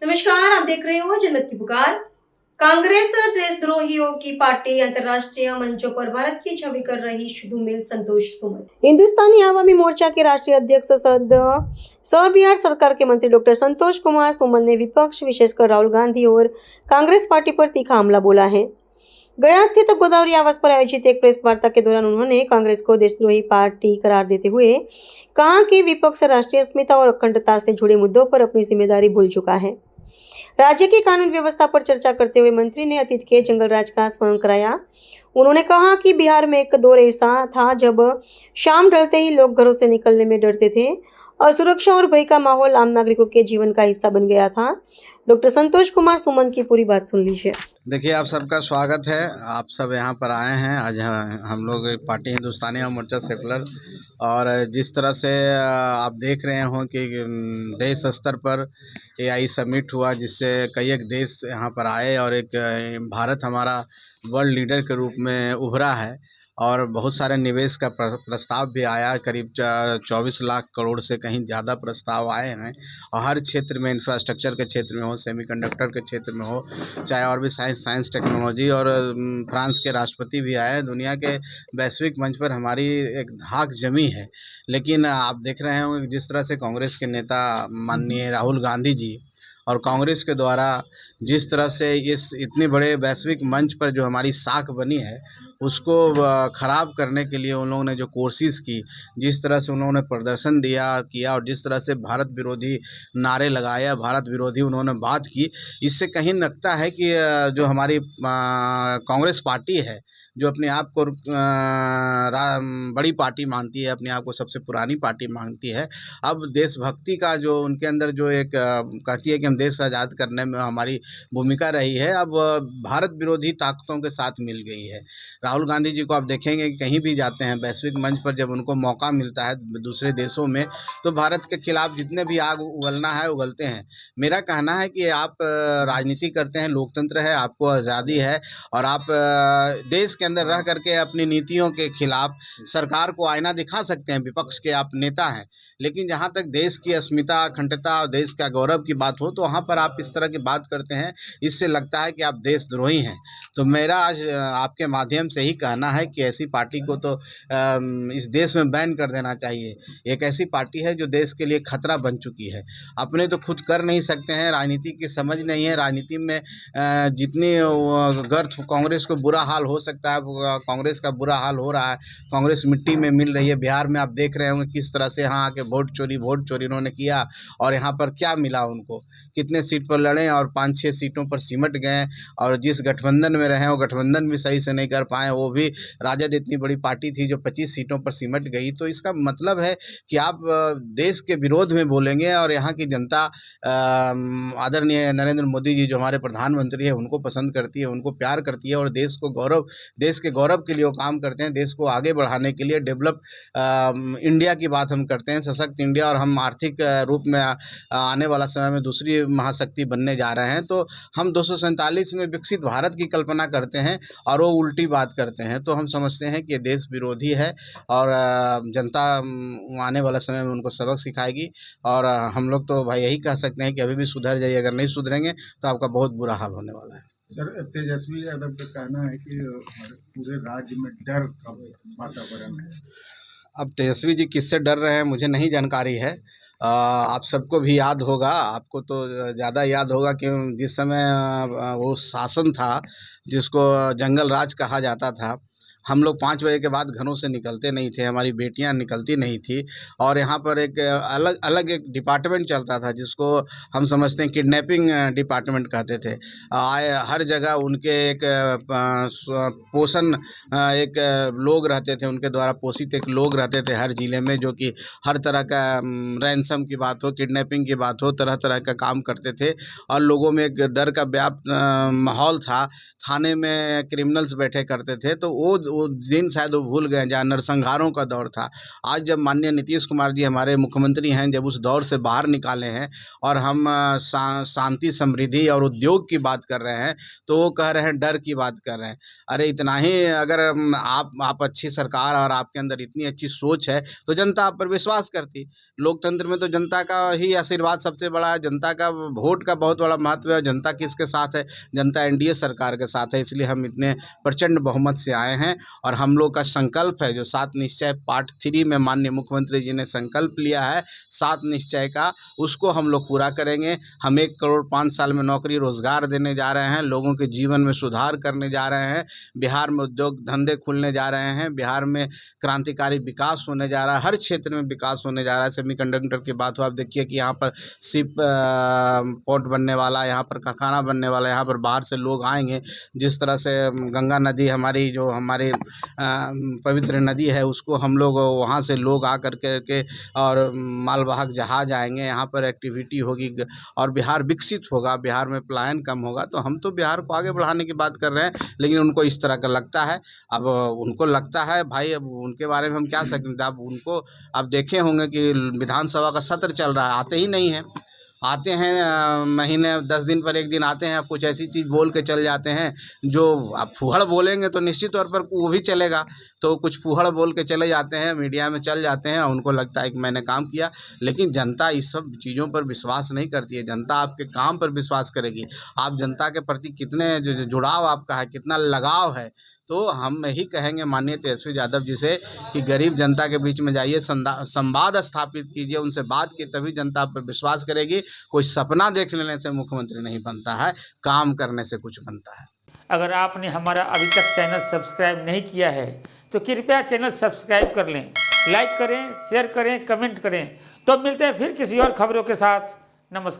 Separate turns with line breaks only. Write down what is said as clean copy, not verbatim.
नमस्कार, आप देख रहे हो जनमत की पुकार। कांग्रेस देशद्रोहियों की पार्टी अंतर्राष्ट्रीय मंचों पर भारत की छवि कर रही धूमिल संतोष सुमन। हिंदुस्तानी आवामी मोर्चा के राष्ट्रीय अध्यक्ष सह बिहार सरकार के मंत्री डॉक्टर संतोष कुमार सुमन ने विपक्ष विशेषकर राहुल गांधी और कांग्रेस पार्टी पर तीखा हमला बोला है। गया स्थित गोदावरी आवास पर आयोजित एक प्रेस वार्ता के दौरान उन्होंने कांग्रेस को देशद्रोही पार्टी करार देते हुए कहा कि विपक्ष राष्ट्रीय अस्मिता और अखंडता से जुड़े मुद्दों पर अपनी जिम्मेदारी भूल चुका है। राज्य की कानून व्यवस्था पर चर्चा करते हुए मंत्री ने अतीत के जंगलराज का स्मरण कराया। उन्होंने कहा कि बिहार में एक दौर ऐसा था जब शाम ढलते ही लोग घरों से निकलने में डरते थे। असुरक्षा और भय का माहौल आम नागरिकों के जीवन का हिस्सा बन गया था। डॉक्टर संतोष कुमार सुमन की पूरी बात सुन लीजिए।
देखिए, आप सबका स्वागत है। आप सब यहाँ पर आए हैं। आज हम लोग पार्टी हिंदुस्तानी आवाम मोर्चा सेकुलर, और जिस तरह से आप देख रहे हो कि देश स्तर पर एआई समिट हुआ, जिससे कई एक देश यहाँ पर आए और एक भारत हमारा वर्ल्ड लीडर के रूप में उभरा है। और बहुत सारे निवेश का प्रस्ताव भी आया। करीब 24 लाख करोड़ से कहीं ज़्यादा प्रस्ताव आए हैं। और हर क्षेत्र में, इंफ्रास्ट्रक्चर के क्षेत्र में हो, सेमीकंडक्टर के क्षेत्र में हो, चाहे और भी साइंस टेक्नोलॉजी। और फ्रांस के राष्ट्रपति भी आए। दुनिया के वैश्विक मंच पर हमारी एक धाक जमी है। लेकिन आप देख रहे होंगे कि जिस तरह से कांग्रेस के नेता माननीय राहुल गांधी जी और कांग्रेस के द्वारा जिस तरह से इस इतने बड़े वैश्विक मंच पर जो हमारी साख बनी है उसको ख़राब करने के लिए उन लोगों ने जो कोशिश की, जिस तरह से उन्होंने प्रदर्शन किया और जिस तरह से भारत विरोधी नारे लगाया, भारत विरोधी उन्होंने बात की, इससे कहीं लगता है कि जो हमारी कांग्रेस पार्टी है, जो अपने आप को बड़ी पार्टी मानती है, अपने आप को सबसे पुरानी पार्टी मानती है, अब देशभक्ति का जो उनके अंदर जो एक कहती है कि हम देश आज़ाद करने में हमारी भूमिका रही है, अब भारत विरोधी ताकतों के साथ मिल गई है। राहुल गांधी जी को आप देखेंगे कि कहीं भी जाते हैं वैश्विक मंच पर, जब उनको मौका मिलता है दूसरे देशों में, तो भारत के खिलाफ जितने भी आग उगलना है उगलते हैं। मेरा कहना है कि आप राजनीति करते हैं, लोकतंत्र है, आपको आज़ादी है, और आप देश के अंदर रह करके अपनी नीतियों के खिलाफ सरकार को आईना दिखा सकते हैं। विपक्ष के आप नेता हैं, लेकिन जहाँ तक देश की अस्मिता, अखंडता और देश का गौरव की बात हो, तो वहाँ पर आप इस तरह की बात करते हैं। इससे लगता है कि आप देशद्रोही हैं। तो मेरा आज आपके माध्यम से ही कहना है कि ऐसी पार्टी को तो इस देश में बैन कर देना चाहिए। एक ऐसी पार्टी है जो देश के लिए खतरा बन चुकी है। अपने तो खुद कर नहीं सकते हैं, राजनीति की समझ नहीं है। राजनीति में जितनी गर्थ कांग्रेस को बुरा हाल हो सकता है, कांग्रेस का बुरा हाल हो रहा है। कांग्रेस मिट्टी में मिल रही है। बिहार में आप देख रहे होंगे किस तरह से यहाँ आके वोट चोरी उन्होंने किया, और यहाँ पर क्या मिला उनको। कितने सीट पर लड़े और 5-6 सीटों पर सिमट गए, और जिस गठबंधन में रहे वो गठबंधन भी सही से नहीं कर पाए। वो भी राजद इतनी बड़ी पार्टी थी जो 25 सीटों पर सिमट गई। तो इसका मतलब है कि आप देश के विरोध में बोलेंगे, और यहाँ की जनता आदरणीय नरेंद्र मोदी जी जो हमारे प्रधानमंत्री है उनको पसंद करती है, उनको प्यार करती है, और देश के गौरव के लिए वो काम करते हैं। देश को आगे बढ़ाने के लिए डेवलप इंडिया की बात हम करते हैं, सशक्त इंडिया, और हम आर्थिक रूप में आने वाला समय में दूसरी महाशक्ति बनने जा रहे हैं। तो हम 247 में विकसित भारत की कल्पना करते हैं और वो उल्टी बात करते हैं। तो हम समझते हैं कि देश विरोधी है, और जनता आने वाला समय में उनको सबक सिखाएगी। और हम लोग तो भाई यही कह सकते हैं कि अभी भी सुधर जाइए, अगर नहीं सुधरेंगे तो आपका बहुत बुरा हाल होने वाला है।
सर, तेजस्वी यादव का कहना है कि पूरे राज्य में डर का वातावरण है।
अब तेजस्वी जी किससे डर रहे हैं मुझे नहीं जानकारी है। आप सबको भी याद होगा, आपको तो ज़्यादा याद होगा कि जिस समय वो शासन था जिसको जंगल राज कहा जाता था, हम लोग 5 बजे के बाद घरों से निकलते नहीं थे, हमारी बेटियां निकलती नहीं थी। और यहाँ पर एक अलग अलग एक डिपार्टमेंट चलता था जिसको हम समझते हैं किडनैपिंग डिपार्टमेंट कहते थे। हर जगह उनके एक पोषण एक लोग रहते थे, उनके द्वारा पोषित एक लोग रहते थे हर ज़िले में, जो कि हर तरह का रैंसम की बात हो, किडनैपिंग की बात हो, तरह तरह का काम करते थे। और लोगों में एक डर का व्याप्त माहौल था। थाने में क्रिमिनल्स बैठे करते थे। तो वो वो दिन शायद वो भूल गए जहाँ नरसंहारों का दौर था। आज जब माननीय नीतीश कुमार जी हमारे मुख्यमंत्री हैं, जब उस दौर से बाहर निकाले हैं और हम शांति, समृद्धि और उद्योग की बात कर रहे हैं, तो वो कह रहे हैं डर की बात कर रहे हैं। अरे इतना ही अगर आप अच्छी सरकार और आपके अंदर इतनी अच्छी सोच है तो जनता आप पर विश्वास करती। लोकतंत्र में तो जनता का ही आशीर्वाद सबसे बड़ा है, जनता का वोट का बहुत बड़ा महत्व है। जनता किसके साथ है? जनता एनडीए सरकार के साथ है। इसलिए हम इतने प्रचंड बहुमत से आए हैं और हम लोग का संकल्प है जो 7 निश्चय पार्ट 3 में माननीय मुख्यमंत्री जी ने संकल्प लिया है 7 निश्चय का, उसको हम लोग पूरा करेंगे। हम 1 करोड़ 5 साल में नौकरी रोजगार देने जा रहे हैं, लोगों के जीवन में सुधार करने जा रहे हैं, बिहार में उद्योग धंधे खुलने जा रहे हैं, बिहार में क्रांतिकारी विकास होने जा रहा है, हर क्षेत्र में विकास होने जा रहा है। सेमीकंडक्टर की बात हो, आप देखिए कि यहाँ पर शिप पोर्ट बनने वाला, यहाँ पर कारखाना बनने वाला, यहाँ पर बाहर से लोग आएंगे। जिस तरह से गंगा नदी हमारी जो हमारी पवित्र नदी है, उसको हम लोग वहाँ से लोग आ कर के और मालवाहक जहाज आएंगे, यहाँ पर एक्टिविटी होगी और बिहार विकसित होगा, बिहार में पलायन कम होगा। तो हम तो बिहार को आगे बढ़ाने की बात कर रहे हैं, लेकिन उनको इस तरह का लगता है। अब उनको लगता है भाई, अब उनके बारे में हम क्या सकते हैं। अब उनको आप देखे होंगे कि विधानसभा का सत्र चल रहा है, आते ही नहीं है। आते हैं महीने 10 दिन पर एक दिन आते हैं, कुछ ऐसी चीज़ बोल के चल जाते हैं जो आप फूहड़ बोलेंगे तो निश्चित तौर पर वो भी चलेगा। तो कुछ फूहड़ बोल के चले जाते हैं, मीडिया में चल जाते हैं और उनको लगता है कि मैंने काम किया। लेकिन जनता इस सब चीज़ों पर विश्वास नहीं करती है। जनता आपके काम पर विश्वास करेगी। आप जनता के प्रति कितने जुड़ाव आपका है, कितना लगाव है। तो हम यही कहेंगे माननीय तेजस्वी यादव जी से कि गरीब जनता के बीच में जाइए, संवाद स्थापित कीजिए, उनसे बात की, तभी जनता पर विश्वास करेगी। कोई सपना देख लेने से मुख्यमंत्री नहीं बनता है, काम करने से कुछ बनता है।
अगर आपने हमारा अभी तक चैनल सब्सक्राइब नहीं किया है तो कृपया चैनल सब्सक्राइब कर लें, लाइक करें, शेयर करें, कमेंट करें। तो मिलते हैं फिर किसी और खबरों के साथ। नमस्कार।